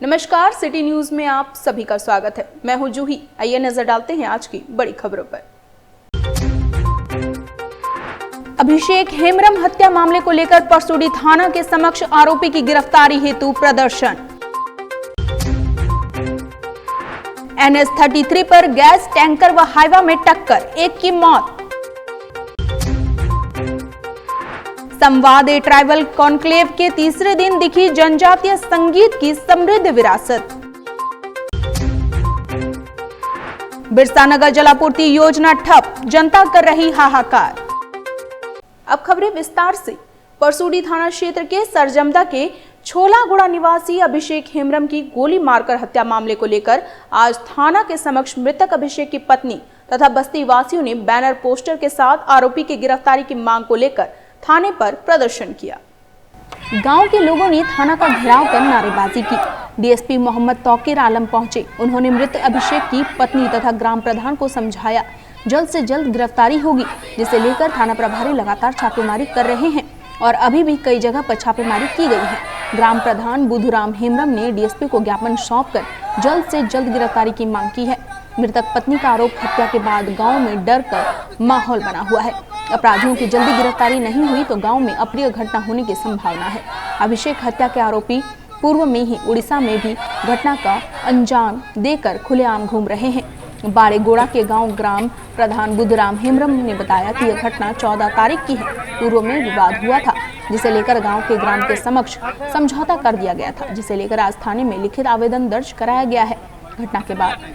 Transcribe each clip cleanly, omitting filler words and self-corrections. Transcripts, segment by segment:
नमस्कार, city news में आप सभी का स्वागत है। मैं हूं जूही। आइए नजर डालते हैं आज की बड़ी खबरों पर। अभिषेक हेम्ब्रम हत्या मामले को लेकर परसोडी थाना के समक्ष आरोपी की गिरफ्तारी हेतु प्रदर्शन। NH-33 पर गैस टैंकर व हाईवा में टक्कर, एक की मौत। संवाद ए ट्राइबल कॉन्क्लेव के तीसरे दिन दिखी जनजातीय संगीत की समृद्ध विरासत। बिरसा नगर जलापूर्ति योजना ठप, जनता कर रही हाहाकार। अब खबरें विस्तार से। परसोडी थाना क्षेत्र के सरजमदा के छोलागुड़ा निवासी अभिषेक हेम्ब्रम की गोली मारकर हत्या मामले को लेकर आज थाना के समक्ष मृतक अभिषेक की पत्नी तथा बस्ती वासियों ने बैनर पोस्टर के साथ आरोपी की गिरफ्तारी की मांग को लेकर थाने पर प्रदर्शन किया। गांव के लोगों ने थाना का घेराव कर नारेबाजी की। डीएसपी मोहम्मद तौकीर आलम पहुंचे। उन्होंने मृत अभिषेक की पत्नी तथा ग्राम प्रधान को समझाया जल्द से जल्द गिरफ्तारी होगी, जिसे लेकर थाना प्रभारी लगातार छापेमारी कर रहे हैं और अभी भी कई जगह पर छापेमारी की गई है। ग्राम प्रधान बुधुराम हेम्ब्रम ने डीएसपी को ज्ञापन सौंपकर जल्द से जल्द गिरफ्तारी की मांग की है। मृतक पत्नी का आरोप हत्या के बाद गांव में डर का माहौल बना हुआ है। अपराधियों की जल्दी गिरफ्तारी नहीं हुई तो गांव में अप्रिय घटना होने की संभावना है। अभिषेक हत्या के आरोपी पूर्व में ही उड़ीसा में भी घटना का अंजाम देकर खुलेआम घूम रहे हैं। बाड़ेगोड़ा के गांव ग्राम प्रधान बुधराम हेम्ब्रम ने बताया कि यह घटना 14 तारीख की है। पूर्व में विवाद हुआ था, जिसे लेकर गांव के ग्राम के समक्ष समझौता कर दिया गया था, जिसे लेकर आज थाने में लिखित आवेदन दर्ज कराया गया है। घटना के बाद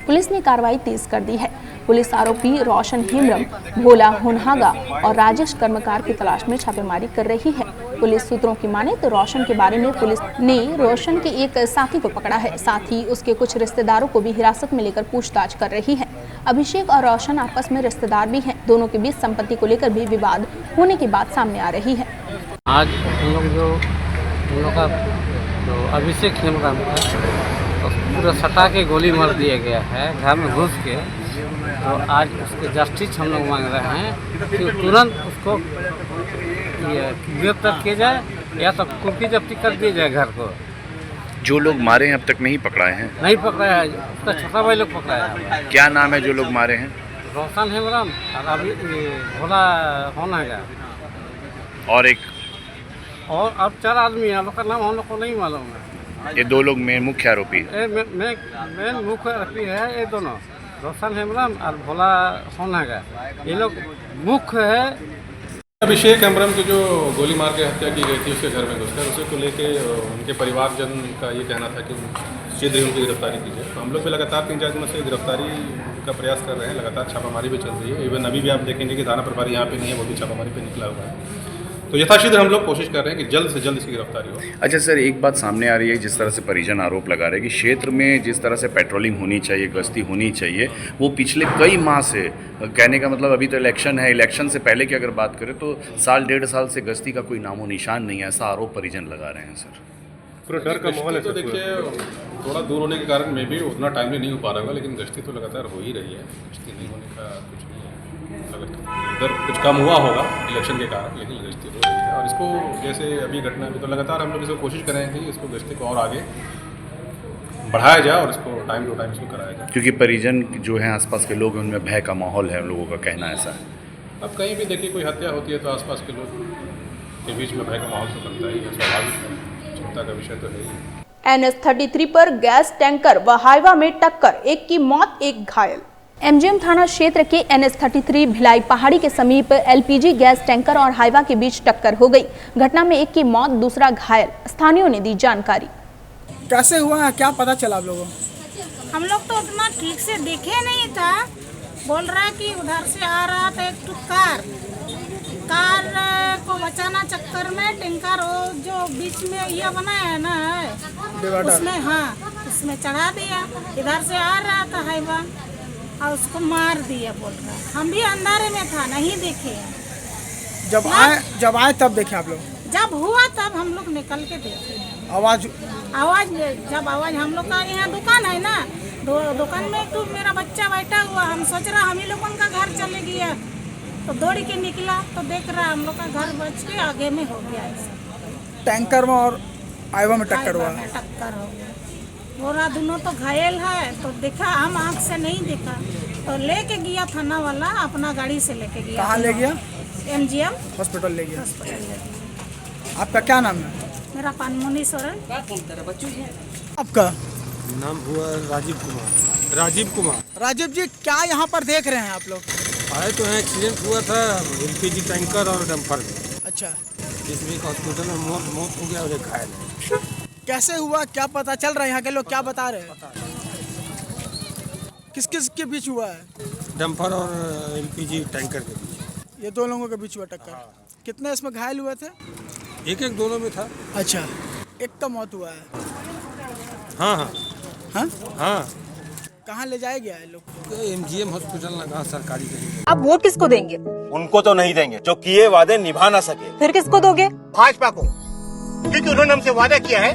पुलिस ने कार्रवाई तेज कर दी है। पुलिस आरोपी रोशन हेम्ब्रम, भोला होनहागा और राजेश कर्मकार की तलाश में छापेमारी कर रही है। पुलिस सूत्रों की माने तो रोशन के बारे में पुलिस ने रोशन के एक साथी को पकड़ा है, साथ ही उसके कुछ रिश्तेदारों को भी हिरासत में लेकर पूछताछ कर रही है। अभिषेक और रोशन आपस में रिश्तेदार भी हैं। दोनों के बीच संपत्ति को लेकर भी विवाद होने की बात सामने आ रही है। आज हम लोग का जो अभिषेक हेम्ब्रम पूरा सटा के गोली मार दिया गया है घर में घुस के। तो आज उसके जस्टिस हम लोग मांग रहे हैं कि तुरंत उसको गिरफ्तार किया जाए या तो कुर्की जब्ती कर दिया जाए घर को। जो लोग मारे हैं अब तक नहीं पकड़ाए हैं? नहीं पकड़ाया है, उसका छोटा भाई लोग पकड़ाया है। क्या नाम है जो लोग मारे हैं? रोशन हेम्ब्रम और अभी भोला होनहागा और एक और अब 4 आदमी हैं। लोग का नाम हम लोग को नहीं मालूम है। ये 2 लोग में मुख्य आरोपी मेन मुख्य आरोपी है ये दोनों, रोशन हेम्ब्रम और भोला होनहागा। ये लोग मुख्य है। अभिषेक हेम्ब्रम की जो गोली मार के हत्या की गई थी उसके घर में घुसकर, उसी को लेके उनके परिवारजन का ये कहना था कि शीघ्र ही उनकी गिरफ्तारी कीजिए। तो हम लोग भी लगातार 3-4 दिनों से गिरफ्तारी का प्रयास कर रहे हैं। लगातार छापामारी भी चल रही है। इवन अभी भी आप देखेंगे कि थाना प्रभारी यहाँ पे नहीं है, वो भी छापामारी पे निकला हुआ है। तो यथाशीघ्र हम लोग कोशिश कर रहे हैं कि जल्द से जल्द इसकी गिरफ्तारी हो। अच्छा सर, एक बात सामने आ रही है, जिस तरह से परिजन आरोप लगा रहे हैं कि क्षेत्र में जिस तरह से पेट्रोलिंग होनी चाहिए, गश्ती होनी चाहिए, वो पिछले कई माह से, कहने का मतलब अभी तो इलेक्शन है, इलेक्शन से पहले की अगर बात करें तो 1.5 साल से गश्ती का कोई नामो निशान नहीं है, ऐसा आरोप परिजन लगा रहे हैं सर। पूरा डर का माहौल है। तो देखिए, थोड़ा दूर होने के कारण में भी उतना टाइमली नहीं हो पा रहा होगा, लेकिन गश्ती तो लगातार हो ही रही है। गश्ती नहीं होने का कुछ नहीं है। इधर कुछ कम हुआ होगा इलेक्शन के कारण, लेकिन गश्ती हो रही है। और इसको जैसे अभी घटना भी, तो लगातार हम लोग इसको कोशिश करेंगे कि इसको गश्ती को और आगे बढ़ाया जाए और इसको टाइम टू टाइम इसको कराया जाए। क्योंकि परिजन जो हैं आसपास के लोग, उनमें भय का माहौल है, लोगों का कहना ऐसा है। अब कहीं भी देखिए कोई हत्या होती है तो आसपास के लोग के बीच में भय का माहौल तो बनता ही है, स्वाभाविक है, चिंता का विषय तो है ही। NH-33 पर गैस टैंकर व हाईवा में टक्कर, एक की मौत, एक घायल। एमजीएम थाना क्षेत्र के NH-33 भिलाई पहाड़ी के समीप LPG गैस टैंकर और हाईवा के बीच टक्कर हो गई। घटना में एक की मौत, दूसरा घायल। स्थानीयों ने दी जानकारी। कैसे हुआ है, क्या पता चला आप लोगों? हम लोग तो उतना ठीक से देखे नहीं था। बोल रहा कि उधर से आ रहा था एक कार को बचाना चक्कर में टैंकर वो जो बीच में ये बनाया है ना, उसमें चढ़ा दिया। इधर से आ रहा था हाईवा और उसको मार दिया बोल रहा। हम भी अंधारे में था, नहीं देखे। जब आए तब देखे आप लोग? जब हुआ तब हम लोग निकल के देखे। आवाज हम लोग का यहाँ दुकान है ना, दुकान में तो मेरा बच्चा बैठा हुआ। हम सोच रहा हम ही लोगों का घर चले गया, तो दौड़ के निकला तो देख रहा हम लोग का घर बच के आगे में हो गया। टैंकर में और हाईवा में टक्कर हुआ। हाईवा में टक्कर हो गया। बोरा दोनों तो घायल है, तो देखा हम आँख से नहीं देखा, तो लेके गया थाना वाला, अपना गाड़ी से लेके गया। कहाँ ले गया? MGM हॉस्पिटल ले गया। हॉस्पिटल ले गया। आपका क्या नाम है? मेरा पानमुनी सोरेन। आपका नाम हुआ राजीव कुमार। राजीव जी, क्या यहाँ पर देख रहे हैं आप लोग? आए तो यहाँ एक्सीडेंट हुआ था LPG टैंकर और डंपर में, अच्छा, जिसमें एक हॉस्पिटल में मौत हो गया और एक घायल है। कैसे हुआ, क्या पता चल रहा है? यहाँ के लोग क्या बता रहे हैं? किस किस के बीच हुआ है? डंपर और LPG टैंकर के बीच। ये दो लोगों के बीच हुआ टक्कर। कितने इसमें घायल हुए थे? एक दोनों में था। अच्छा, एक का मौत हुआ है। हाँ हाँ हाँ, हाँ। कहाँ ले जाया गया है लोग? MGM हॉस्पिटल लगा सरकारी कहीं। अब वोट किसको देंगे? उनको तो नहीं देंगे जो किए वादे निभा ना सके। फिर किसको दोगे? भाजपा को, क्योंकि उन्होंने हमसे वादा किया है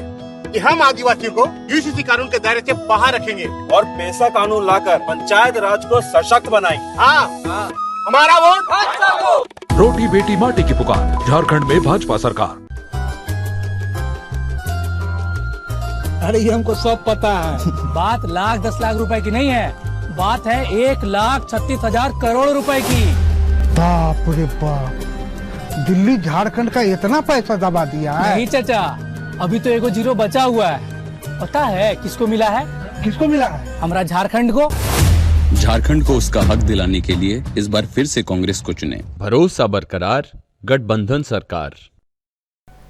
कि हम आदिवासियों को UCC कानून के दायरे से बाहर रखेंगे और पैसा कानून लाकर पंचायत राज को सशक्त बनाएंगे। हाँ, हमारा वोट। रोटी बेटी माटी की पुकार, झारखंड में भाजपा सरकार। अरे ये हमको सब पता है। बात लाख 10 लाख रुपए की नहीं है, बात है 1,36,000 करोड़ रुपए की। बाप रे बाप, दिल्ली झारखंड का इतना पैसा दबा दिया है। नहीं चाचा, अभी तो एगो जीरो बचा हुआ है। पता है किसको मिला है? किसको मिला है? हमारा झारखंड को। झारखंड को उसका हक दिलाने के लिए इस बार फिर से कांग्रेस को चुने। भरोसा बरकरार, गठबंधन सरकार।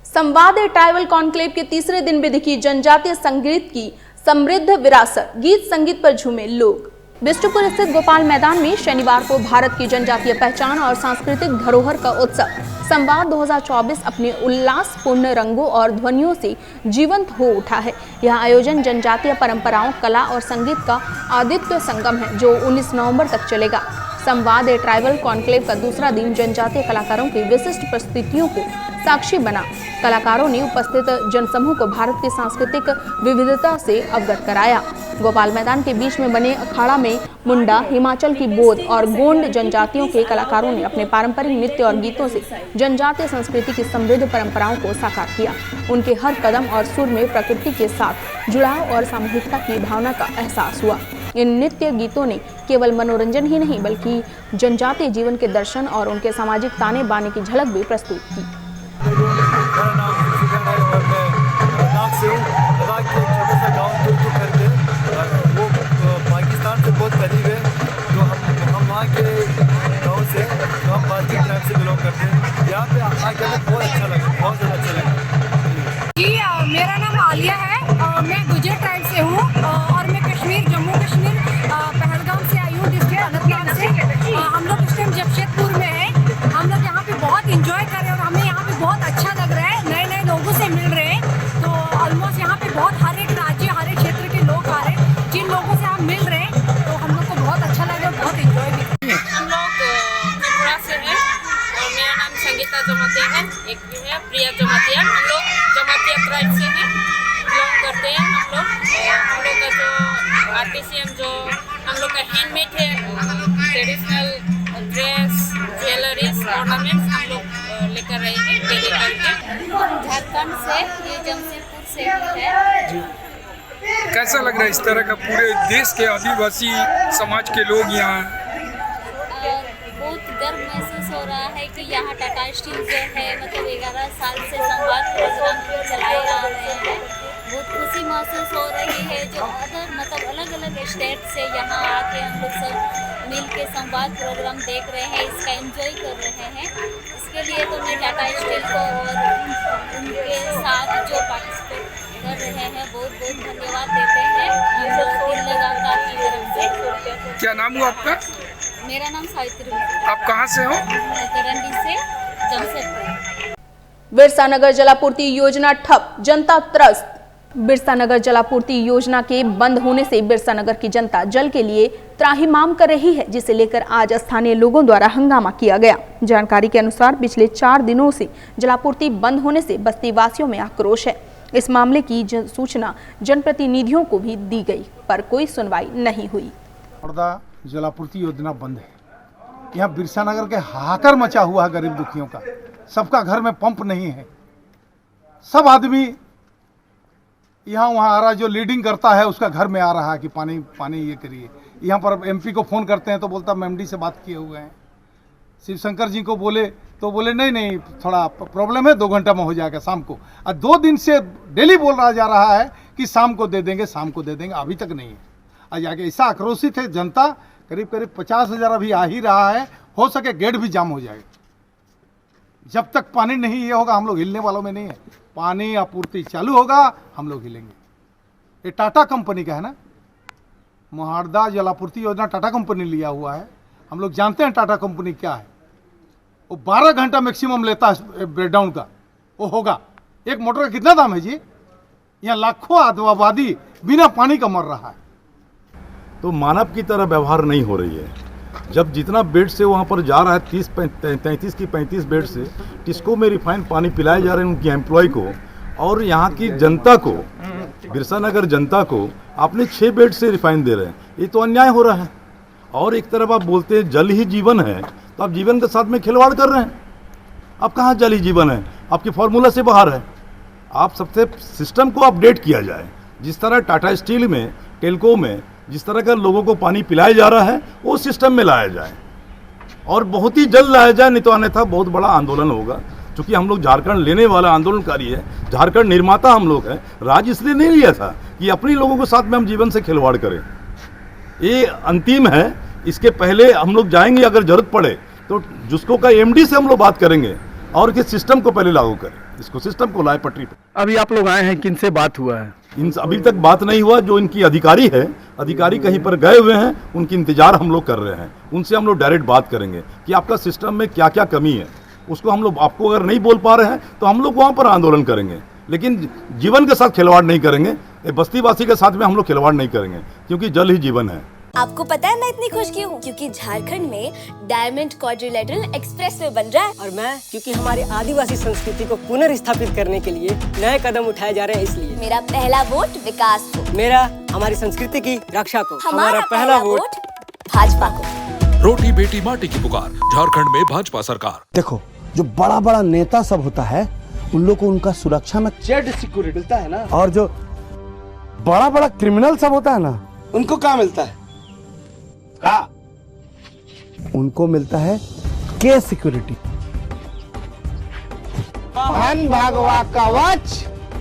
संवाद ट्राइबल कॉन्क्लेव के तीसरे दिन भी दिखी जनजातीय संगीत की समृद्ध विरासत, गीत संगीत पर झूमे लोग। बिष्टुपुर स्थित गोपाल मैदान में शनिवार को भारत की जनजातीय पहचान और सांस्कृतिक धरोहर का उत्सव संवाद 2024 अपने उल्लासपूर्ण रंगों और ध्वनियों से जीवंत हो उठा है। यह आयोजन जनजातीय परंपराओं, कला और संगीत का आदित्य संगम है, जो 19 नवंबर तक चलेगा। संवाद ट्राइबल कॉन्क्लेव का दूसरा दिन जनजातीय कलाकारों की विशिष्ट प्रस्तुतियों को साक्षी बना। कलाकारों ने उपस्थित जनसमूह को भारत की सांस्कृतिक विविधता से अवगत कराया। गोपाल मैदान के बीच में बने अखाड़ा में मुंडा, हिमाचल की बोध और गोंड जनजातियों के कलाकारों ने अपने पारंपरिक नृत्य और गीतों से जनजातीय संस्कृति की समृद्ध परंपराओं को साकार किया। उनके हर कदम और सुर में प्रकृति के साथ जुड़ाव और सामूहिकता की भावना का एहसास हुआ। इन नृत्य गीतों ने केवल मनोरंजन ही नहीं, बल्कि जनजातीय जीवन के दर्शन और उनके सामाजिक ताने बाने की झलक भी प्रस्तुत की। पाकिस्तान से बहुत करीब है, तो हम वहाँ के गाँव से, तो हम बाल्टी ट्राइब से बिलोंग करते हैं। यहाँ पे आके हमें बहुत अच्छा लगा, बहुत ज़्यादा अच्छा लगा। जी, मेरा नाम आलिया है, मैं गुजर ट्राइब से हूँ और मैं जम्मू कश्मीर पहलगाम से आई हूँ, डिस्ट्रिक्ट अनंतनाग से। हम लोग इस टाइम जमशेदपुर में हैं। हम लोग यहाँ पे बहुत इंजॉय कर रहे हैं और हमें यहाँ पे बहुत अच्छा लग रहा है। नए नए लोगों से मिल रहे हैं, तो ऑलमोस्ट यहाँ पे बहुत हर एक राज्य, हर एक क्षेत्र के लोग आ रहे हैं। जिन लोगों से हम मिल रहे हैं, तो हम लोग को बहुत अच्छा लग रहा है, बहुत इंजॉय भी कर रहे हैं। हम लोग त्रिपुरा से हैं और मेरा नाम संगीता जमातिया है, एक भी है प्रिया जमातिया। हम लोग जमातिया ट्राइब से हैं, बिलोंग करते हैं। हम लोग का जो आर्टिसियम, जो हम लोग का हैंडमेड है, ट्रेडिशनल ड्रेस, ज्वेलरीज, ऑर्नामेंट्स हम लोग लेकर रहे हैं डेली करके। झारखंड से, ये जमशेदपुर से है। कैसा लग रहा है इस तरह का पूरे देश के आदिवासी समाज के लोग यहाँ? बहुत गर्व महसूस हो रहा है कि यहाँ टाटा स्टील जो है, मतलब 11 साल से संवाद प्रोग्राम चलाए आ रहे हैं। बहुत खुशी महसूस हो रही है, जो मतलब अलग अलग स्टेट से यहाँ आके हम लोग सब मिल के संवाद प्रोग्राम देख रहे हैं, इसका एंजॉय कर रहे हैं। इसके लिए तो मैं टाटा स्टील को और उनके साथ जो पार्टिसिपेट कर रहे हैं बहुत बहुत धन्यवाद देते हैं हम लोग दिल लगाता की तरफ से। क्या नाम हुआ आपका? मेरा नाम सावित्री। आप कहाँ से हो? करंडी से, जमशेदपुर। बिरसा नगर जलापूर्ति योजना ठप, जनता त्रस्त। बिरसा नगर जलापूर्ति योजना के बंद होने से बिरसा नगर की जनता जल के लिए त्राहिमाम कर रही है, जिसे लेकर आज स्थानीय लोगों द्वारा हंगामा किया गया। जानकारी के अनुसार पिछले 4 दिनों से जलापूर्ति बंद होने से बस्ती वासियों में आक्रोश है। इस मामले की सूचना जनप्रतिनिधियों को भी दी गई, पर कोई सुनवाई नहीं हुई। जलापूर्ति योजना बंद है। यहाँ बिरसा नगर के हाहाकार मचा हुआ है गरीब दुखियों का। सबका घर में पंप नहीं है, सब आदमी यहाँ वहाँ आ रहा है, जो लीडिंग करता है उसका घर में आ रहा है कि पानी पानी ये करिए। यहाँ पर एमपी को फ़ोन करते हैं तो बोलता एमडी से बात किए हुए हैं। शिवशंकर जी को बोले तो बोले नहीं थोड़ा प्रॉब्लम है, 2 घंटा में हो जाएगा शाम को। और 2 दिन से डेली बोल रहा जा रहा है कि शाम को दे देंगे, शाम को दे देंगे, अभी तक नहीं है। आज आगे ऐसा आक्रोशित है जनता, करीब 50,000 अभी आ ही रहा है, हो सके गेट भी जाम हो जाएगा। जब तक पानी नहीं ये होगा हम लोग हिलने वालों में नहीं है। पानी आपूर्ति चालू होगा हम लोग हिलेंगे। ये टाटा कंपनी का है ना, मुहारदा जलापूर्ति योजना टाटा कंपनी लिया हुआ है। हम लोग जानते हैं टाटा कंपनी क्या है। वो 12 घंटा मैक्सिमम लेता है ब्रेकडाउन का, वो होगा। एक मोटर का कितना दाम है जी? यहाँ लाखों आबादी बिना पानी का मर रहा है। तो मानव की तरह व्यवहार नहीं हो रही है। जब जितना बेड से वहाँ पर जा रहा है 33 की 35 बेड से टिस्को में रिफाइंड पानी पिलाए जा रहे हैं उनकी एम्प्लॉय को, और यहाँ की जनता को, बिरसा नगर जनता को आपने 6 बेड से रिफाइंड दे रहे हैं। ये तो अन्याय हो रहा है। और एक तरफ आप बोलते हैं जल ही जीवन है, तो आप जीवन के साथ में खिलवाड़ कर रहे हैं। अब कहाँ जल ही जीवन है, आपकी फॉर्मूला से बाहर है। आप सबसे सिस्टम को अपडेट किया जाए। जिस तरह टाटा स्टील में, टेल्को में जिस तरह का लोगों को पानी पिलाया जा रहा है वो सिस्टम में लाया जाए, और बहुत ही जल्द लाया जाए, नहीं तो अन्यथा बहुत बड़ा आंदोलन होगा। क्योंकि हम लोग झारखंड लेने वाला आंदोलनकारी है, झारखंड निर्माता हम लोग हैं। राज्य इसलिए नहीं लिया था कि अपने लोगों के साथ में हम जीवन से खिलवाड़ करें। ये अंतिम है। इसके पहले हम लोग जाएंगे, अगर जरूरत पड़े तो जिसको का एमडी से हम लोग बात करेंगे और किस सिस्टम को पहले लागू करें, इसको सिस्टम को लाए पटरी पर। अभी आप लोग आए हैं, किन से बात हुआ है? इनसे अभी तक बात नहीं हुआ। जो इनकी अधिकारी है, अधिकारी कहीं पर गए हुए हैं, उनकी इंतजार हम लोग कर रहे हैं। उनसे हम लोग डायरेक्ट बात करेंगे कि आपका सिस्टम में क्या क्या कमी है। उसको हम लोग, आपको अगर नहीं बोल पा रहे हैं तो हम लोग वहाँ पर आंदोलन करेंगे, लेकिन जीवन के साथ खिलवाड़ नहीं करेंगे। बस्तीवासी के साथ में हम लोग खिलवाड़ नहीं करेंगे, क्योंकि जल ही जीवन है। आपको पता है मैं इतनी खुश क्यों हूँ? क्योंकि झारखंड में डायमंड क्वाड्रिलेटरल एक्सप्रेसवे बन रहा है। और मैं क्योंकि हमारी आदिवासी संस्कृति को पुनर्स्थापित करने के लिए नए कदम उठाए जा रहे हैं, इसलिए मेरा पहला वोट विकास को, मेरा हमारी संस्कृति की रक्षा को, हमारा पहला वोट भाजपा को। रोटी बेटी माटी की पुकार, झारखंड में भाजपा सरकार। देखो, जो बड़ा बड़ा नेता सब होता है उन लोग को उनका सुरक्षा में जेड सिक्योरिटी मिलता है ना, और जो बड़ा बड़ा क्रिमिनल सब होता है ना उनको क्या मिलता है? उनको मिलता है के सिक्योरिटी। धन भागवा कवच,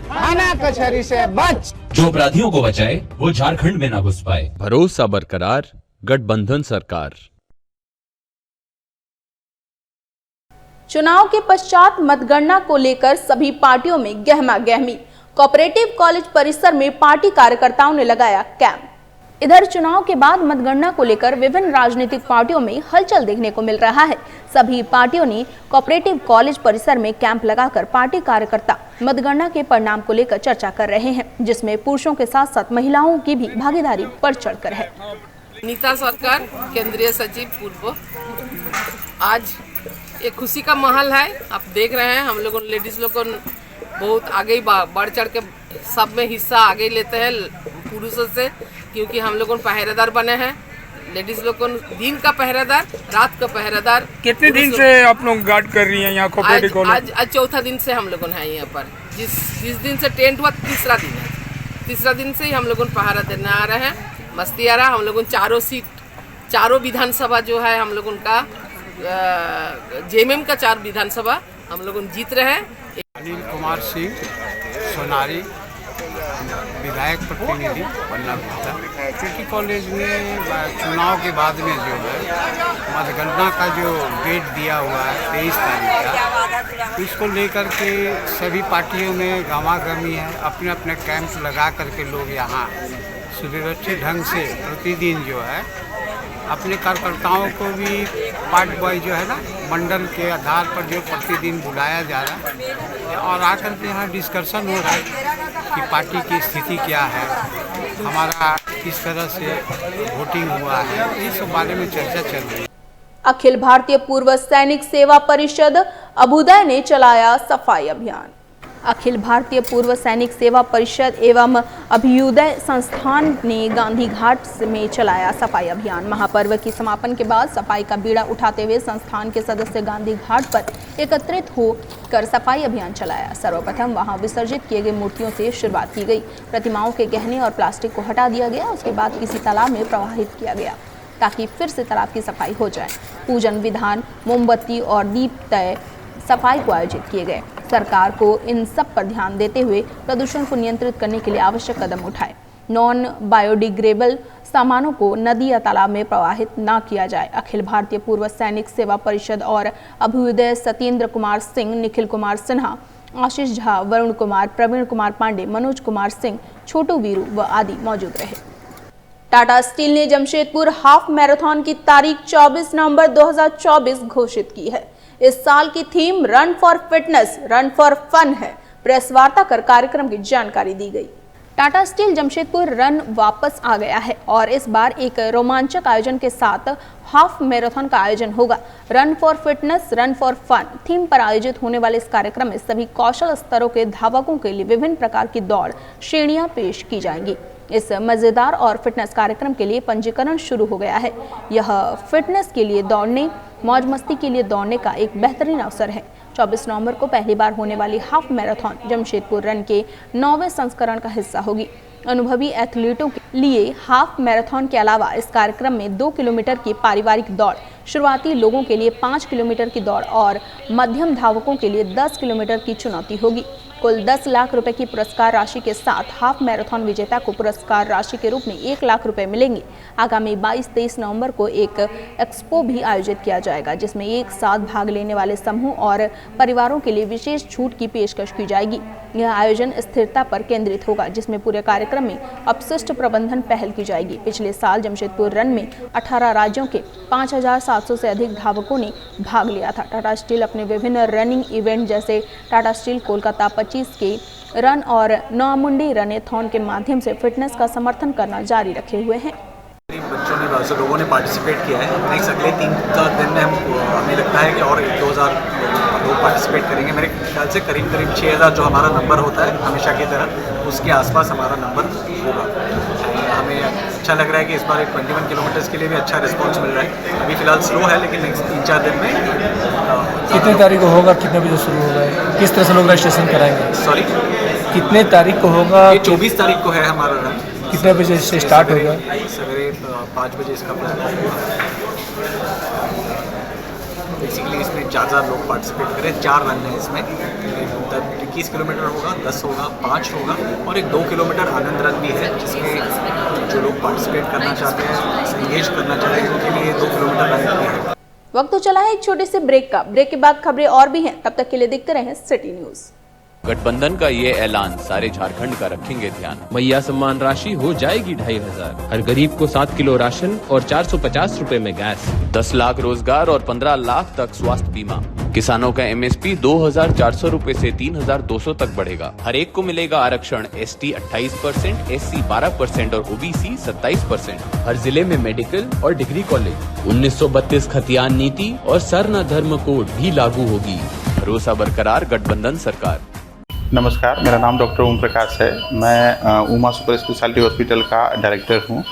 थाना कचहरी से बच। जो अपराधियों को बचाए वो झारखंड में ना घुस पाए। भरोसा बरकरार, गठबंधन सरकार। चुनाव के पश्चात मतगणना को लेकर सभी पार्टियों में गहमा गहमी। कोऑपरेटिव कॉलेज परिसर में पार्टी कार्यकर्ताओं ने लगाया कैंप। इधर चुनाव के बाद मतगणना को लेकर विभिन्न राजनीतिक पार्टियों में हलचल देखने को मिल रहा है। सभी पार्टियों ने कोऑपरेटिव कॉलेज परिसर में कैंप लगाकर पार्टी कार्यकर्ता मतगणना के परिणाम को लेकर चर्चा कर रहे हैं, जिसमें पुरुषों के साथ साथ महिलाओं की भी भागीदारी बढ़ चढ़कर है। नीता सरकार, केंद्रीय सचिव पूर्व। आज एक खुशी का माहौल है। आप देख रहे हैं हम लोगों लेडीज लोग बहुत आगे बढ़ चढ़ के सब में हिस्सा आगे लेते हैं पुरुषों से, क्योंकि हम लोग पहरेदार बने हैं। लेडीज लोग दिन का पहरेदार, रात का पहरेदार। कितने दिन से आप लोग गार्ड कर रही हैं यहाँ कोऑपरेटिव कॉलेज? आज चौथा दिन से हम लोग हैं यहाँ पर। जिस दिन से टेंट हुआ तीसरा दिन है। तीसरा दिन से ही हम लोग पहरा देने आ रहे हैं। मस्ती आ रहा। हम लोग चारों सीट, चारों विधानसभा जो है हम लोग उनका जेएमएम का 4 विधानसभा हम लोग जीत रहे हैं। अनिल कुमार सिंह सोनारी, विधायक प्रतिनिधि बनना पड़ता। सिटी कॉलेज में चुनाव के बाद में जो है मतगणना का जो डेट दिया हुआ है 23 तारीख का, इसको लेकर के सभी पार्टियों में गहमा-गहमी है। अपने अपने कैंप लगा करके लोग यहाँ सुव्यवस्थित ढंग से प्रतिदिन जो है अपने कार्यकर्ताओं को भी पार्ट वाइज जो है ना मंडल के आधार पर जो प्रतिदिन बुलाया जा रहा है, और आकर के यहाँ डिस्कशन हो रहा है कि पार्टी की स्थिति क्या है, हमारा किस तरह से वोटिंग हुआ है, इस बारे में चर्चा चल रही है। अखिल भारतीय पूर्व सैनिक सेवा परिषद अभ्युदय ने चलाया सफाई अभियान। अखिल भारतीय पूर्व सैनिक सेवा परिषद एवं अभ्युदय संस्थान ने गांधी घाट में चलाया सफाई अभियान। महापर्व की समापन के बाद सफाई का बीड़ा उठाते हुए संस्थान के सदस्य गांधी घाट पर एकत्रित होकर सफाई अभियान चलाया। सर्वप्रथम वहां विसर्जित किए गए मूर्तियों से शुरुआत की गई। प्रतिमाओं के गहने और प्लास्टिक को हटा दिया गया। उसके बाद किसी तालाब में प्रवाहित किया गया ताकि फिर से तालाब की सफाई हो जाए। पूजन विधान, मोमबत्ती और दीप तय सफाई को आयोजित किए गए। सरकार को इन सब पर ध्यान देते हुए प्रदूषण को नियंत्रित करने के लिए आवश्यक कदम उठाए। नॉन बायोडिग्रेडेबल सामानों को नदी या तालाब में प्रवाहित न किया जाए। अखिल भारतीय पूर्व सैनिक सेवा परिषद और अभ्युदय सत्येंद्र कुमार सिंह, निखिल कुमार सिन्हा, आशीष झा, वरुण कुमार, प्रवीण कुमार पांडे, मनोज कुमार सिंह, छोटू वीरू व आदि मौजूद रहे। टाटा स्टील ने जमशेदपुर हाफ मैराथन की तारीख 24 नवंबर 2024 घोषित की है। इस साल की theme run for fitness, run for fun है। प्रेस वार्ता कर कार्यक्रम की जानकारी दी गई। टाटा स्टील जमशेदपुर रन वापस आ गया है और इस बार एक रोमांचक आयोजन के साथ हाफ मैराथन का आयोजन होगा। Run for fitness, run for fun theme पर आयोजित होने वाले इस कार्यक्रम में सभी कौशल स्तरों के धावकों के लिए विभिन्न प्रकार की दौड़ श्रेणियां पेश की जाएंगी। इस मजेदार और फिटनेस कार्यक्रम के लिए पंजीकरण शुरू हो गया है। यह फिटनेस के लिए दौड़ने, मौज मस्ती के लिए दौड़ने का एक बेहतरीन अवसर है। 24 नवंबर को पहली बार होने वाली हाफ मैराथन जमशेदपुर रन के 9वें संस्करण का हिस्सा होगी। अनुभवी एथलीटों के लिए हाफ मैराथन के अलावा इस कार्यक्रम में 2 किलोमीटर की पारिवारिक दौड़, शुरुआती लोगों के लिए 5 किलोमीटर की दौड़ और मध्यम धावकों के लिए 10 किलोमीटर की चुनौती होगी। कुल 10 लाख रुपए की पुरस्कार राशि के साथ हाफ मैराथन विजेता को पुरस्कार राशि के रूप में 1 लाख रुपए मिलेंगे। आगामी 22-23 नवंबर को एक एक्सपो भी आयोजित किया जाएगा, जिसमें एक साथ भाग लेने वाले समूह और परिवारों के लिए विशेष छूट की पेशकश की जाएगी। यह आयोजन स्थिरता पर केंद्रित होगा, जिसमें पूरे कार्यक्रम में अपशिष्ट प्रबंधन पहल की जाएगी। पिछले साल जमशेदपुर रन में 18 राज्यों के 5700 से अधिक धावकों ने भाग लिया था। टाटा स्टील अपने विभिन्न रनिंग इवेंट जैसे टाटा स्टील कोलकाता 25 के रन और नौमुंडी रनेथॉन के माध्यम से फिटनेस का समर्थन करना जारी रखे हुए हैं। बच्चों ने, लोगों ने पार्टिसिपेट किया है। नेक्स्ट अगले 3-4 दिन में हमें लगता है कि और 2000 लोग पार्टिसिपेट करेंगे। मेरे ख्याल से करीब 6000 जो हमारा नंबर होता है हमेशा की तरह, उसके आसपास हमारा नंबर होगा। हमें अच्छा लग रहा है कि इस बार 21 किलोमीटर्स के लिए भी अच्छा रिस्पॉन्स मिल रहा है। अभी फिलहाल स्लो है, लेकिन नेक्स्ट 3-4 दिन में। कितने तारीख को होगा, कितने बजे शुरू होगा, किस तरह से लोग रजिस्ट्रेशन कराएंगे? सॉरी, कितने तारीख को होगा? ये 24 तारीख को है हमारा रन। कितने बजे से स्टार्ट होगा? सवेरे 5 बजे इसका प्लान होगा। बेसिकली इसमें 4000 लोग पार्टिसिपेट करें। 4 रन है इसमें। 21 किलोमीटर होगा, 10 होगा, 5 होगा और एक 2 किलोमीटर आनंद रन भी है, जिसमें जो लोग पार्टिसिपेट करना चाहते हैं, इंगेज करना चाहते हैं, उनके लिए 2 किलोमीटर रन भी है। वक्त तो चला है एक छोटे से ब्रेक का। ब्रेक के बाद खबरें और भी हैं, तब तक के लिए देखते रहें सिटी न्यूज। गठबंधन का ये ऐलान सारे झारखंड का रखेंगे ध्यान। मैया सम्मान राशि हो जाएगी 2500। हर गरीब को 7 किलो राशन और 450 रुपए में गैस। 10 लाख रोजगार और 15 लाख तक स्वास्थ्य बीमा। किसानों का एमएसपी 2400 रुपए से 3200 तक बढ़ेगा। हर एक को मिलेगा आरक्षण। एसटी 28%, एससी 12% और ओबीसी 27%। हर जिले में मेडिकल और डिग्री कॉलेज। 1932 खतियान नीति और सरना धर्म कोड भी लागू होगी। भरोसा बरकरार, गठबंधन सरकार। नमस्कार, मेरा नाम डॉक्टर ओम प्रकाश है। मैं उमा सुपर स्पेशलिटी हॉस्पिटल का डायरेक्टर हूँ।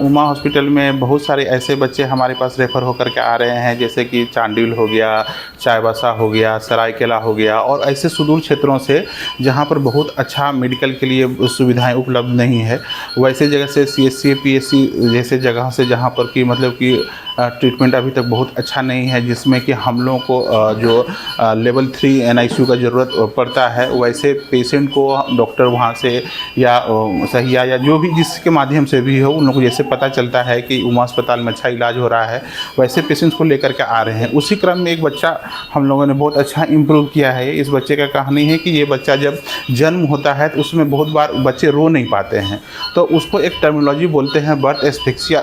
उमा हॉस्पिटल में बहुत सारे ऐसे बच्चे हमारे पास रेफ़र होकर के आ रहे हैं, जैसे कि चांडिल हो गया, चाईबासा हो गया, सरायकेला हो गया और ऐसे सुदूर क्षेत्रों से जहाँ पर बहुत अच्छा मेडिकल के लिए सुविधाएं उपलब्ध नहीं है। वैसे जगह से CSC PSC जैसे जगह से जहाँ पर कि मतलब कि ट्रीटमेंट अभी तक बहुत अच्छा नहीं है, जिसमें कि हम लोगों को जो लेवल 3 NICU का ज़रूरत पड़ता है, वैसे पेशेंट को डॉक्टर वहाँ से या सहिया या जो भी जिसके माध्यम से भी हो, उन लोगों को जैसे पता चलता है कि उमा अस्पताल में अच्छा इलाज हो रहा है, वैसे पेशेंट्स को लेकर के आ रहे हैं। उसी क्रम में एक बच्चा हम लोगों ने बहुत अच्छा इम्प्रूव किया है। इस बच्चे का कहानी है कि ये बच्चा जब जन्म होता है तो उसमें बहुत बार बच्चे रो नहीं पाते हैं, तो उसको एक टर्मिनोलॉजी बोलते हैं, बर्थ एस्फिक्सिया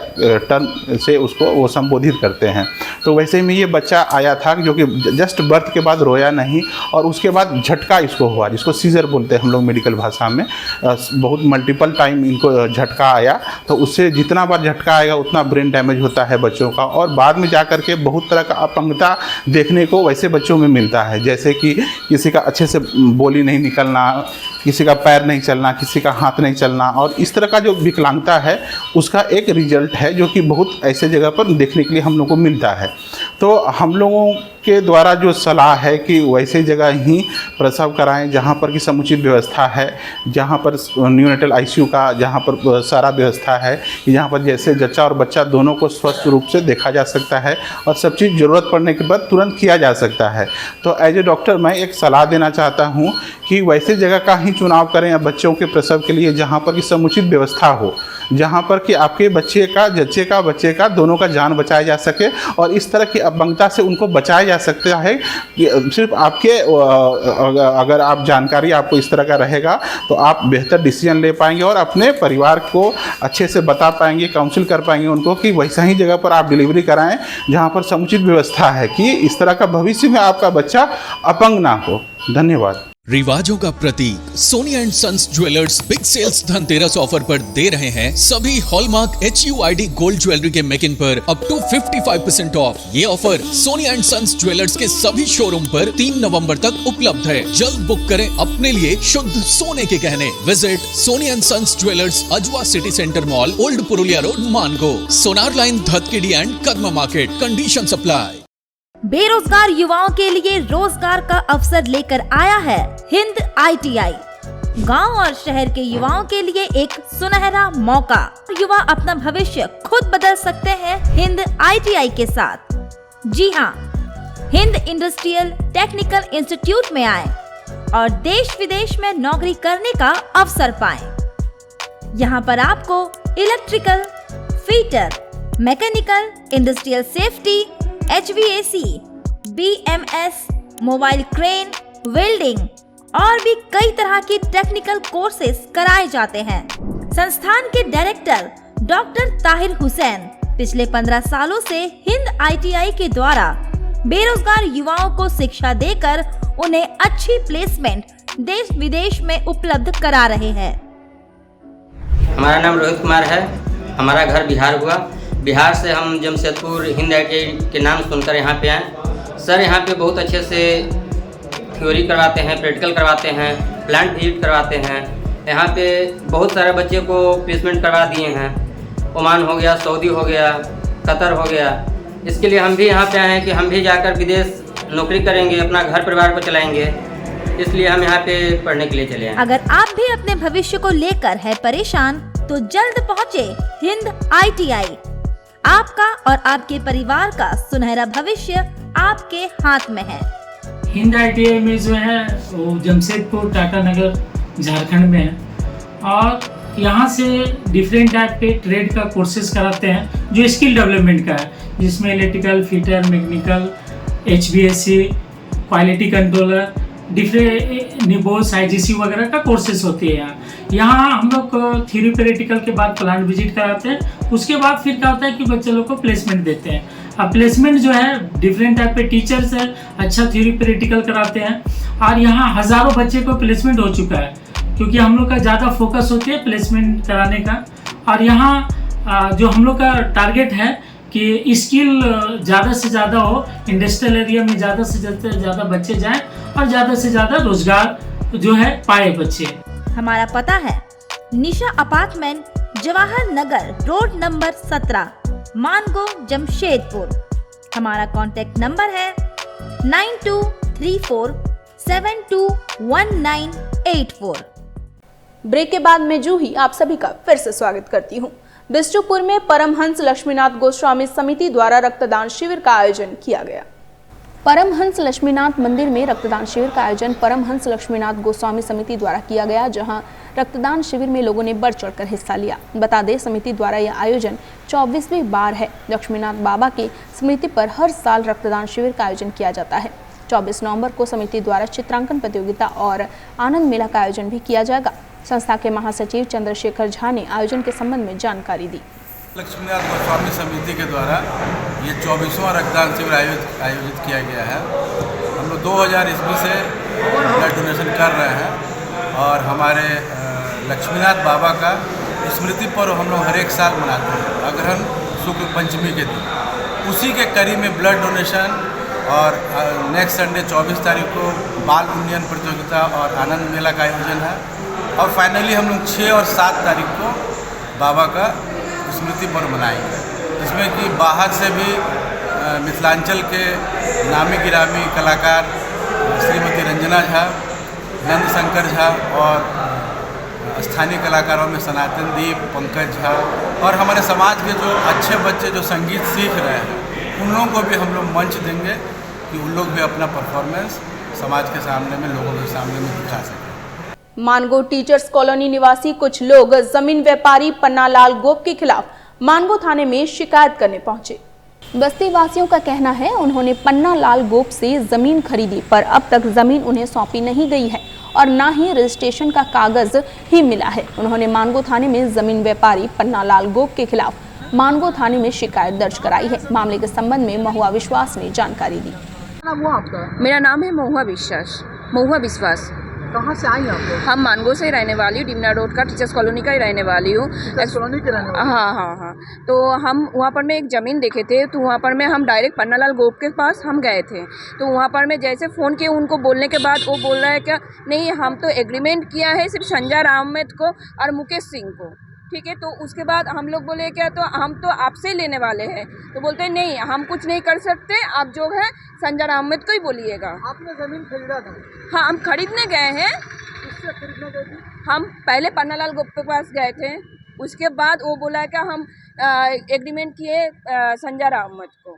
टर्म से उसको वो संबोधित करते हैं। तो वैसे में ये बच्चा आया था जो कि जस्ट बर्थ के बाद रोया नहीं और उसके बाद झटका इसको हुआ, जिसको सीजर बोलते हैं हम लोग मेडिकल भाषा में। बहुत मल्टीपल टाइम इनको झटका आया, तो उससे जितना बार झटका आएगा उतना ब्रेन डैमेज होता है बच्चों का, और बाद में जा कर के बहुत तरह का अपंगता देखने को वैसे बच्चों में मिलता है, जैसे कि किसी का अच्छे से बोली नहीं निकलना, किसी का पैर नहीं चलना, किसी का हाथ नहीं चलना, और इस तरह का जो विकलांगता है उसका एक रिजल्ट है जो कि बहुत ऐसे जगह पर देखने के लिए हम लोग को मिलता है। तो हम लोगों के द्वारा जो सलाह है कि वैसे जगह ही प्रसव कराएं जहां पर कि समुचित व्यवस्था है, जहां पर न्यूनेटल आईसीयू का जहां पर सारा व्यवस्था है, जहां पर जैसे जच्चा और बच्चा दोनों को स्वस्थ रूप से देखा जा सकता है और सब चीज़ ज़रूरत पड़ने के बाद तुरंत किया जा सकता है। तो एज ए डॉक्टर मैं एक सलाह देना चाहता हूं कि वैसे जगह का ही चुनाव करें या बच्चों के प्रसव के लिए जहाँ पर कि समुचित व्यवस्था हो, जहाँ पर कि आपके जच्चे का दोनों का जान बचाया जा सके, और इस तरह की अपंगता से उनको बचाया जा सकता है। सिर्फ आपके अगर आप जानकारी आपको इस तरह का रहेगा तो आप बेहतर डिसीजन ले पाएंगे और अपने परिवार को अच्छे से बता पाएंगे, काउंसिल कर पाएंगे उनको कि वैसा ही जगह पर आप डिलीवरी कराएं जहाँ पर समुचित व्यवस्था है, कि इस तरह का भविष्य में आपका बच्चा अपंग ना हो। धन्यवाद। रिवाजों का प्रतीक Soni and sons jewellers big sales Dhanteras offer पर दे रहे हैं सभी हॉलमार्क HUID गोल्ड ज्वेलरी के मेकिंग पर अप टू 55% ऑफ। ये offer Soni and sons jewellers के सभी शोरूम पर 3 नवंबर तक उपलब्ध है। जल्द बुक करें अपने लिए शुद्ध सोने के गहने। Visit Soni and sons jewellers, Ajwa city centre mall, old Purulia road, Mango, Sonar line, Dhatkidih and Kadma market. Condition supply. बेरोजगार युवाओं के लिए रोजगार का अवसर लेकर आया है हिंद ITI। गांव और शहर के युवाओं के लिए एक सुनहरा मौका। युवा अपना भविष्य खुद बदल सकते हैं हिंद ITI के साथ। जी हां, हिंद इंडस्ट्रियल टेक्निकल इंस्टीट्यूट में आए और देश विदेश में नौकरी करने का अवसर पाएं। यहां पर आपको electrical, fitter, mechanical, industrial safety, HVAC, BMS, mobile crane, welding और भी कई तरह की टेक्निकल कोर्सेज कराए जाते हैं। संस्थान के डायरेक्टर डॉक्टर ताहिर हुसैन पिछले 15 सालों से हिंद ITI के द्वारा बेरोजगार युवाओं को शिक्षा देकर उन्हें अच्छी प्लेसमेंट देश विदेश में उपलब्ध करा रहे हैं। हमारा नाम रोहित कुमार है। हमारा घर बिहार हुआ। बिहार से हम जमशेदपुर हिंद ITI के नाम सुनकर यहाँ पे आए। सर यहाँ पे बहुत अच्छे से थ्योरी करवाते हैं, प्रैक्टिकल करवाते हैं, प्लांट विजिट करवाते हैं। यहाँ पे बहुत सारे बच्चे को प्लेसमेंट करवा दिए हैं। ओमान हो गया, सऊदी हो गया, कतर हो गया। इसके लिए हम भी यहाँ पे आए हैं कि हम भी जाकर विदेश नौकरी करेंगे, अपना घर परिवार को चलाएंगे, इसलिए हम यहाँ पे पढ़ने के लिए चले आए। अगर आप भी अपने भविष्य को लेकर है परेशान तो जल्द पहुँचे हिंद ITI। आपका और आपके परिवार का सुनहरा भविष्य आपके हाथ में है। हिंद ITI में जो है वो जमशेदपुर टाटा नगर झारखंड में है और यहाँ से डिफरेंट टाइप के ट्रेड का कोर्सेज कराते हैं जो स्किल डेवलपमेंट का है, जिसमें electrical, fitter, mechanical, HVAC, quality controller, different निबोस, IGC वगैरह का कोर्सेज होती है। यहाँ हम लोग थ्योरी प्रैक्टिकल के बाद प्लांट विजिट कराते हैं। उसके बाद फिर क्या होता है कि बच्चे लोग को प्लेसमेंट देते हैं। अब प्लेसमेंट जो है डिफरेंट टाइप के टीचर्स है, अच्छा थ्योरी प्रैक्टिकल कराते हैं और यहाँ हज़ारों बच्चे को प्लेसमेंट हो चुका है, क्योंकि हम लोग का ज़्यादा फोकस होती है प्लेसमेंट कराने का। और यहाँ जो हम लोग का टारगेट है कि स्किल ज़्यादा से ज़्यादा हो, इंडस्ट्रियल एरिया में ज़्यादा से ज़्यादा बच्चे जाएं और ज़्यादा से ज़्यादा रोजगार जो है पाए बच्चे। हमारा पता है निशा apartment, Jawahar Nagar road number 17, Mango, Jamshedpur. हमारा कॉन्टेक्ट नंबर है 9234721984। ब्रेक के बाद मैं जूही आप सभी का फिर से स्वागत करती हूँ। बिष्टुपुर में परमहंस लक्ष्मीनाथ गोस्वामी समिति द्वारा रक्तदान शिविर का आयोजन किया गया। परमहंस लक्ष्मीनाथ मंदिर में रक्तदान शिविर का आयोजन परमहंस लक्ष्मीनाथ गोस्वामी समिति द्वारा किया गया, जहां रक्तदान शिविर में लोगों ने बढ़ चढ़कर हिस्सा लिया। बता दें, समिति द्वारा यह आयोजन 24वीं बार है। लक्ष्मीनाथ बाबा की स्मृति पर हर साल रक्तदान शिविर का आयोजन किया जाता है। 24 नवंबर को समिति द्वारा चित्रांकन प्रतियोगिता और आनंद मेला का आयोजन भी किया जाएगा। संस्था के महासचिव चंद्रशेखर झा ने आयोजन के संबंध में जानकारी दी। लक्ष्मीनाथ गोस्वामी समिति के द्वारा ये 24वां रक्तदान शिविर आयोजित किया गया है। हम लोग 2000 ईस्वी से ब्लड डोनेशन कर रहे हैं और हमारे लक्ष्मीनाथ बाबा का स्मृति पर्व हम लोग हर एक साल मनाते हैं अग्रहण शुक्ल पंचमी के दिन। उसी के कड़ी में ब्लड डोनेशन और नेक्स्ट संडे 24 तारीख को बाल उन्नयन प्रतियोगिता और आनंद मेला का आयोजन है। और फाइनली हम लोग 6 और 7 तारीख को बाबा का स्मृति पर्व मनाएंगे, जिसमें कि बाहर से भी मिथिलांचल के नामी गिरामी कलाकार श्रीमती रंजना झा, नंद शंकर झा और स्थानीय कलाकारों में सनातन दीप, पंकज झा और हमारे समाज के जो अच्छे बच्चे जो संगीत सीख रहे हैं उन लोगों को भी हम लोग मंच देंगे कि उन लोग भी अपना परफॉर्मेंस समाज के सामने में, लोगों के सामने में दिखा सकें। मानगो टीचर्स कॉलोनी निवासी कुछ लोग जमीन व्यापारी पन्नालाल गोप के खिलाफ मानगो थाने में शिकायत करने पहुंचे। बस्ती वासियों का कहना है उन्होंने पन्नालाल गोप से जमीन खरीदी पर अब तक जमीन उन्हें सौंपी नहीं गई है और ना ही रजिस्ट्रेशन का कागज ही मिला है। उन्होंने मानगो थाने में जमीन व्यापारी पन्नालाल गोप के खिलाफ मानगो थाने में शिकायत दर्ज कराई है। मामले के संबंध में महुआ विश्वास ने जानकारी दी। मेरा नाम है महुआ विश्वास। कहाँ से आई आप? हम मानगो से रहने वाली हूँ, डिमना रोड का टीचर्स कॉलोनी का ही रहने वाली हूँ। कॉलोनी के रहने वाली? हाँ। तो हम वहाँ पर में एक ज़मीन देखे थे, तो वहाँ पर में हम डायरेक्ट पन्नालाल गोप के पास हम गए थे। तो वहाँ पर में जैसे फ़ोन किए उनको बोलने के बाद वो बोल रहा है क्या नहीं, हम तो एग्रीमेंट किया है सिर्फ संजय अहमद को और मुकेश सिंह को, ठीक है। तो उसके बाद हम लोग बोले क्या तो हम तो आपसे लेने वाले हैं। तो बोलते हैं नहीं, हम कुछ नहीं कर सकते, आप जो है संजय अहमद को ही बोलिएगा। आपने ज़मीन खरीदा था? हाँ, हम खरीदने गए हैं। किससे खरीदने गए थे? हम पहले पन्नालाल गोप के पास गए थे, उसके बाद वो बोला कि हम एग्रीमेंट किए संजय अहमद को,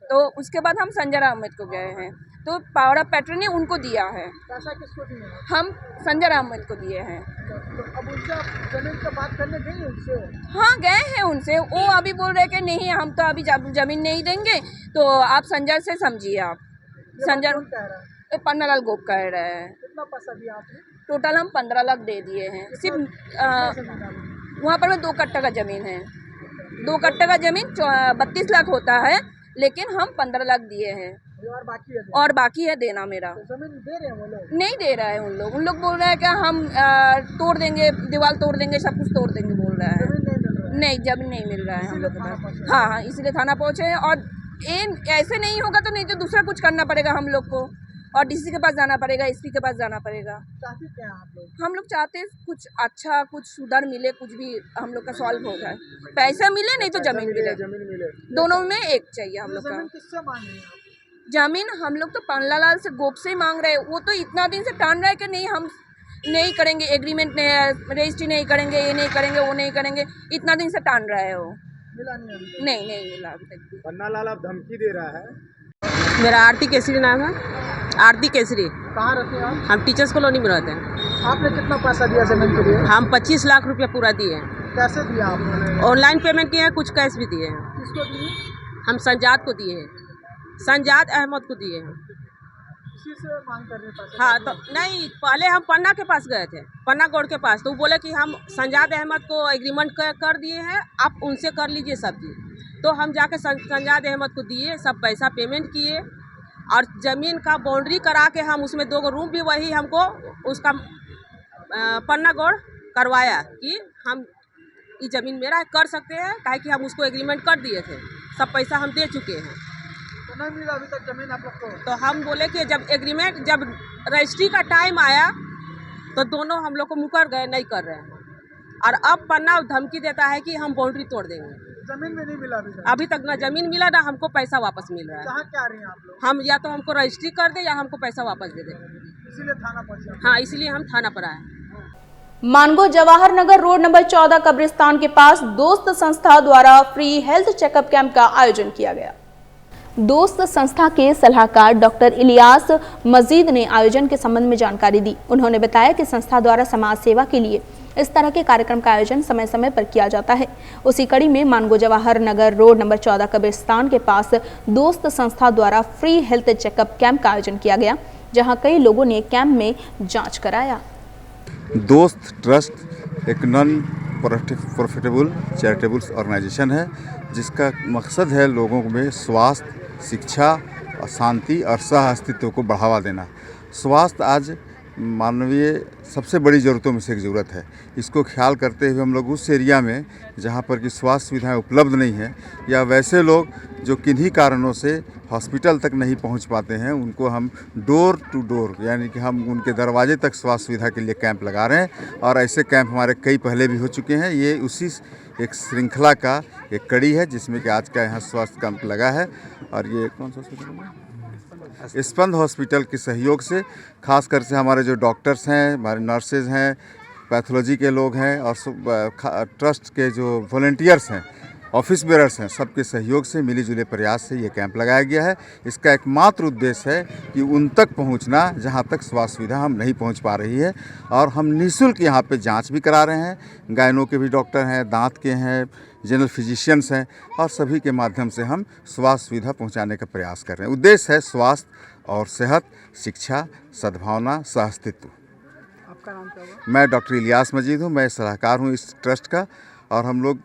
तो उसके बाद हम संजय अहमद को गए हैं। तो पावर ऑफ पैटर्न उनको दिया है। पैसा किसको दिया? हम संजय अहमद को दिए हैं। तो अब उनसे जमीन का बात करने गई उनसे? हाँ, गए हैं उनसे। वो अभी बोल रहे कि नहीं, हम तो अभी जमीन नहीं देंगे, तो आप संजय से समझिए। आप संजय पन्नालाल गोप कह रहे हैं। कितना पैसा दिया आपने? टोटल हम 15 लाख दे दिए हैं। सिर्फ वहाँ पर में 2 कट्टा का ज़मीन है। 2 कट्टा का ज़मीन 32 लाख होता है, लेकिन हम 15 लाख दिए हैं और बाकी है देना मेरा। तो ज़मीन दे रहे हैं वो लोग? नहीं दे रहा है उन लोग बोल रहे हैं कि हम तोड़ देंगे, दीवार तोड़ देंगे, सब कुछ तोड़ देंगे बोल रहा है। नहीं, जमीन नहीं मिल रहा है हम लोग के पास। हाँ, इसलिए थाना पहुँचे हैं। और ऐसे नहीं होगा तो नहीं तो दूसरा कुछ करना पड़ेगा हम लोग को, और डीसी के पास जाना पड़ेगा, एसपी के पास जाना पड़ेगा। चाहते क्या हैं आप लोग? हम लोग चाहते कुछ अच्छा, कुछ सुधार मिले, कुछ भी हम लोग का सॉल्व हो जाए। पैसा मिले नहीं तो जमीन मिले, दोनों में एक चाहिए हम लोग का। किससे मांगे आप? जमीन हम लोग तो पन्नालाल से गोप से ही मांग रहे हैं। वो तो इतना दिन से ठान रहा है कि नहीं, हम नहीं करेंगे, एग्रीमेंट नहीं, रजिस्ट्री नहीं करेंगे, ये नहीं करेंगे, वो नहीं करेंगे, इतना दिन से ठान रहा है वो। मिला नहीं मिला अभी तक। पन्नालाल अब धमकी दे रहा है। मेरा आरती केसरी नाम है, आरती केसरी। कहाँ रहते हैं आप? हम टीचर्स कॉलोनी में रहते हैं। आपने कितना पैसा दिया जमीन के लिए? हम 25 लाख रुपया पूरा दिए हैं। कैसे दिया आपने? ऑनलाइन पेमेंट किए हैं, कुछ कैश भी दिए हैं। किसको दिए? हम संजाद को दिए हैं, संजाद अहमद को दिए हैं। किसी से मांग कर रहे पैसे? हाँ, तो नहीं, पहले हम पन्ना के पास गए थे, पन्ना गौड़ के पास। तो वो बोले कि हम संजाद अहमद को एग्रीमेंट कर दिए हैं, आप उनसे कर लीजिए सब चीज़। तो हम जाके संजाद अहमद को दिए, सब पैसा पेमेंट किए और ज़मीन का बाउंड्री करा के हम उसमें 2 रूम भी वही हमको उसका पन्ना गौड़ करवाया कि हम ये ज़मीन मेरा कर सकते हैं, काहे कि हम उसको एग्रीमेंट कर दिए थे, सब पैसा हम दे चुके हैं। तो नहीं मिला अभी तक ज़मीन आप लोग को? तो हम बोले कि जब रजिस्ट्री का टाइम आया तो दोनों हम लोग को मुकर गए, नहीं कर रहे हैं। और अब पन्ना धमकी देता है कि हम बाउंड्री तोड़ देंगे। जमीन में नहीं मिला अभी तक ना जमीन मिला, ना हमको पैसा वापस मिल रहा है। कहाँ क्या रही हैं आप लोग? हम या तो हमको रजिस्ट्री कर दे या हमको पैसा वापस दे दे। इसीलिए थाना पहुँचे? हाँ, इसलिए हम थाना पर आए। मानगो जवाहर नगर रोड नंबर 14 कब्रिस्तान के पास दोस्त संस्था द्वारा फ्री हेल्थ चेकअप कैंप का आयोजन किया गया। दोस्त संस्था के सलाहकार डॉक्टर इलियास मजीद ने आयोजन के संबंध में जानकारी दी। उन्होंने बताया कि संस्था द्वारा समाज सेवा के लिए इस तरह के कार्यक्रम का आयोजन समय समय पर किया जाता है। उसी कड़ी में मानगो जवाहर नगर रोड नंबर 14 कब्रिस्तान के पास दोस्त संस्था द्वारा फ्री हेल्थ चेकअप कैंप का आयोजन किया गया, जहां कई लोगों ने कैंप में जांच कराया। दोस्त ट्रस्ट एक नॉन प्रॉफिटेबल चैरिटेबल ऑर्गेनाइजेशन है, जिसका मकसद है लोगों में स्वास्थ्य, शिक्षा, शांति और सह अस्तित्व को बढ़ावा देना। स्वास्थ्य आज मानवीय सबसे बड़ी ज़रूरतों में से एक ज़रूरत है। इसको ख्याल करते हुए हम लोग उस एरिया में जहाँ पर कि स्वास्थ्य सुविधाएं उपलब्ध नहीं हैं या वैसे लोग जो किन्हीं कारणों से हॉस्पिटल तक नहीं पहुंच पाते हैं, उनको हम डोर टू डोर यानी कि हम उनके दरवाजे तक स्वास्थ्य सुविधा के लिए कैंप लगा रहे हैं। और ऐसे कैंप हमारे कई पहले भी हो चुके हैं। ये उसी एक श्रृंखला का एक कड़ी है जिसमें कि आज का यहाँ स्वास्थ्य कैंप लगा है। और ये कौन सा हॉस्पिटल है? स्पंद हॉस्पिटल के सहयोग से, खास कर से हमारे जो डॉक्टर्स हैं, हमारे नर्सेज हैं, पैथोलॉजी के लोग हैं और ट्रस्ट के जो वॉलंटियर्स हैं, ऑफिस बेयरर्स हैं, सबके सहयोग से मिली जुले प्रयास से ये कैंप लगाया गया है। इसका एकमात्र उद्देश्य है कि उन तक पहुंचना जहां तक स्वास्थ्य सुविधा हम नहीं पहुंच पा रही है। और हम निःशुल्क यहां पे जांच भी करा रहे हैं। गायनों के भी डॉक्टर हैं, दांत के हैं, जनरल फिजिशियंस हैं और सभी के माध्यम से हम स्वास्थ्य सुविधा पहुंचाने का प्रयास कर रहे हैं। उद्देश्य है स्वास्थ्य और सेहत, शिक्षा, सद्भावना, सहअस्तित्व। आपका नाम क्या हुआ? मैं डॉक्टर इलियास मजीद हूँ, मैं सलाहकार हूँ इस ट्रस्ट का। और हम लोग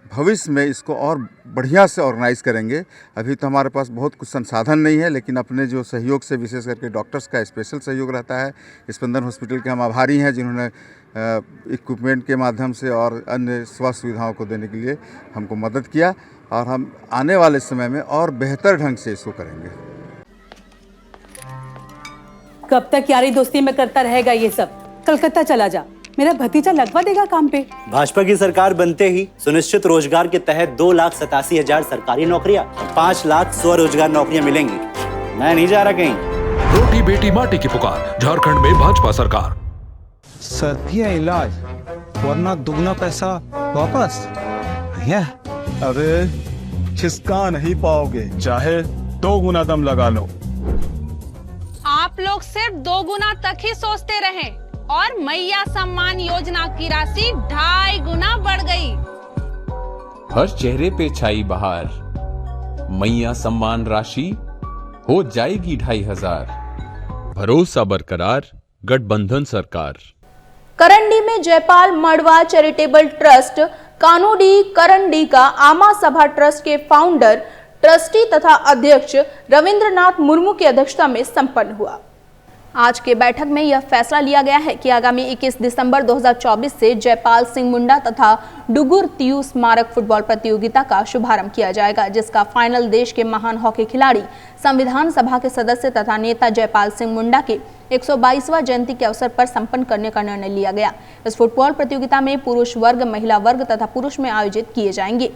भविष्य में इसको और बढ़िया से ऑर्गेनाइज़ करेंगे। अभी तो हमारे पास बहुत कुछ संसाधन नहीं है, लेकिन अपने जो सहयोग से, विशेष करके डॉक्टर्स का स्पेशल सहयोग रहता है। स्पंदन हॉस्पिटल के हम आभारी हैं जिन्होंने इक्विपमेंट के माध्यम से और अन्य स्वास्थ्य सुविधाओं को देने के लिए हमको मदद किया। और हम आने वाले समय में और बेहतर ढंग से इसको करेंगे। कब तक यारी दोस्ती में करता रहेगा ये सब? कलकत्ता चला जा, मेरा भतीजा लगवा देगा काम पे। भाजपा की सरकार बनते ही सुनिश्चित रोजगार के तहत 2,87,000 सरकारी नौकरियां, 5 लाख स्वरोजगार नौकरियां मिलेंगी। मैं नहीं जा रहा कहीं। रोटी बेटी माटी की पुकार, झारखंड में भाजपा सरकार। सत्य इलाज वरना दुगना पैसा वापस। भैया अरे खिसका नहीं पाओगे, चाहे 2 गुना दम लगा लो। आप लोग सिर्फ 2 गुना तक ही सोचते रहे और मैया सम्मान योजना की राशि 2.5 गुना बढ़ गई। हर चेहरे पे छाई बहार, मैया सम्मान राशि हो जाएगी 2,500। भरोसा बरकरार, गठबंधन सरकार। करंडी में जयपाल मड़वा चैरिटेबल ट्रस्ट कानोडी करंडी का आमा सभा ट्रस्ट के फाउंडर, ट्रस्टी तथा अध्यक्ष रविंद्रनाथ मुर्मू की अध्यक्षता में संपन्न हुआ। आज के बैठक में यह फैसला लिया गया है कि आगामी 21 दिसंबर 2024 से जयपाल सिंह मुंडा तथा डुगुर तियू स्मारक फुटबॉल प्रतियोगिता का शुभारंभ किया जाएगा, जिसका फाइनल देश के महान हॉकी खिलाड़ी, संविधान सभा के सदस्य तथा नेता जयपाल सिंह मुंडा के 122वां जयंती के अवसर पर संपन्न करने का निर्णय लिया गया। इस फुटबॉल प्रतियोगिता में पुरुष वर्ग, महिला वर्ग तथा पुरुष में आयोजित किए जाएंगे।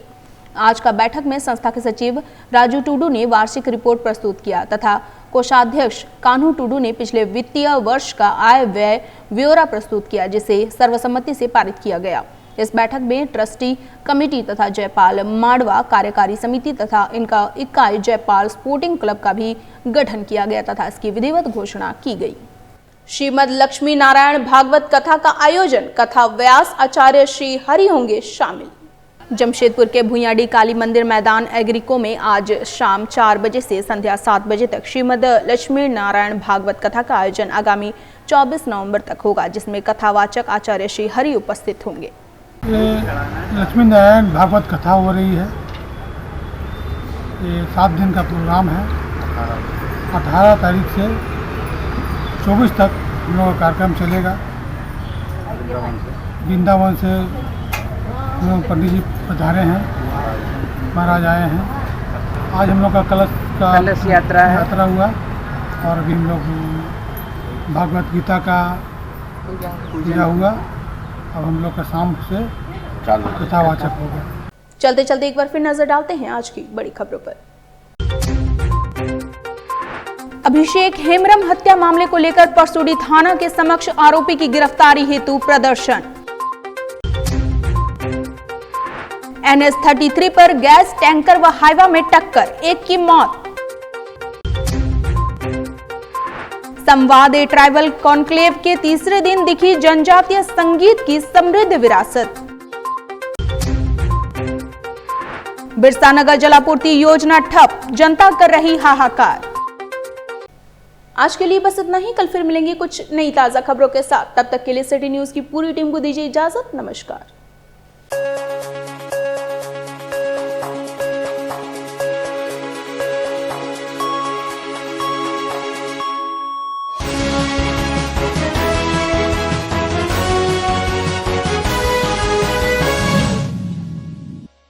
आज का बैठक में संस्था के सचिव राजू टुडू ने वार्षिक रिपोर्ट प्रस्तुत किया तथा कोषाध्यक्ष कान्हू टुडू ने पिछले वित्तीय वर्ष का आय व्यय ब्यौरा प्रस्तुत किया, जिसे सर्वसम्मति से पारित किया गया। इस बैठक में ट्रस्टी कमेटी तथा जयपाल माड़वा कार्यकारी समिति तथा इनका इकाई जयपाल स्पोर्टिंग क्लब का भी गठन किया गया तथा इसकी विधिवत घोषणा की गई। श्रीमद लक्ष्मी नारायण भागवत कथा का आयोजन, कथा व्यास आचार्य श्री हरि होंगे शामिल। जमशेदपुर के भुइयाडी काली मंदिर मैदान एग्रीको में आज शाम 4 बजे से संध्या 7 बजे तक श्रीमद लक्ष्मी नारायण भागवत कथा का आयोजन आगामी 24 नवंबर तक होगा, जिसमें कथावाचक आचार्य श्री हरि उपस्थित होंगे। लक्ष्मी नारायण भागवत कथा हो रही है। ये 7 दिन का प्रोग्राम है। 18 तारीख से 24 तक हम लोग का कार्यक्रम चलेगा। वृंदावन से हम लोग पंडित जी पधारे हैं, महाराज आए हैं। आज हम लोग का कलश यात्रा हुआ और अभी हम लोग भागवत गीता का पूजा हुआ। अब हम लोग का शाम से कथावाचक होगा। चलते चलते एक बार फिर नजर डालते हैं आज की बड़ी खबरों पर। अभिषेक हेम्रम हत्या मामले को लेकर परसुडी थाना के समक्ष आरोपी की गिरफ्तारी हेतु प्रदर्शन। NH-33 पर गैस टैंकर व हाईवा में टक्कर, एक की मौत। संवाद ए ट्राइबल कॉन्क्लेव के तीसरे दिन दिखी जनजातीय संगीत की समृद्ध विरासत। बिरसा नगर जलापूर्ति योजना ठप, जनता कर रही हाहाकार। आज के लिए बस इतना ही। कल फिर मिलेंगे कुछ नई ताजा खबरों के साथ। तब तक के लिए सिटी न्यूज की पूरी टीम को दीजिए इजाजत। नमस्कार।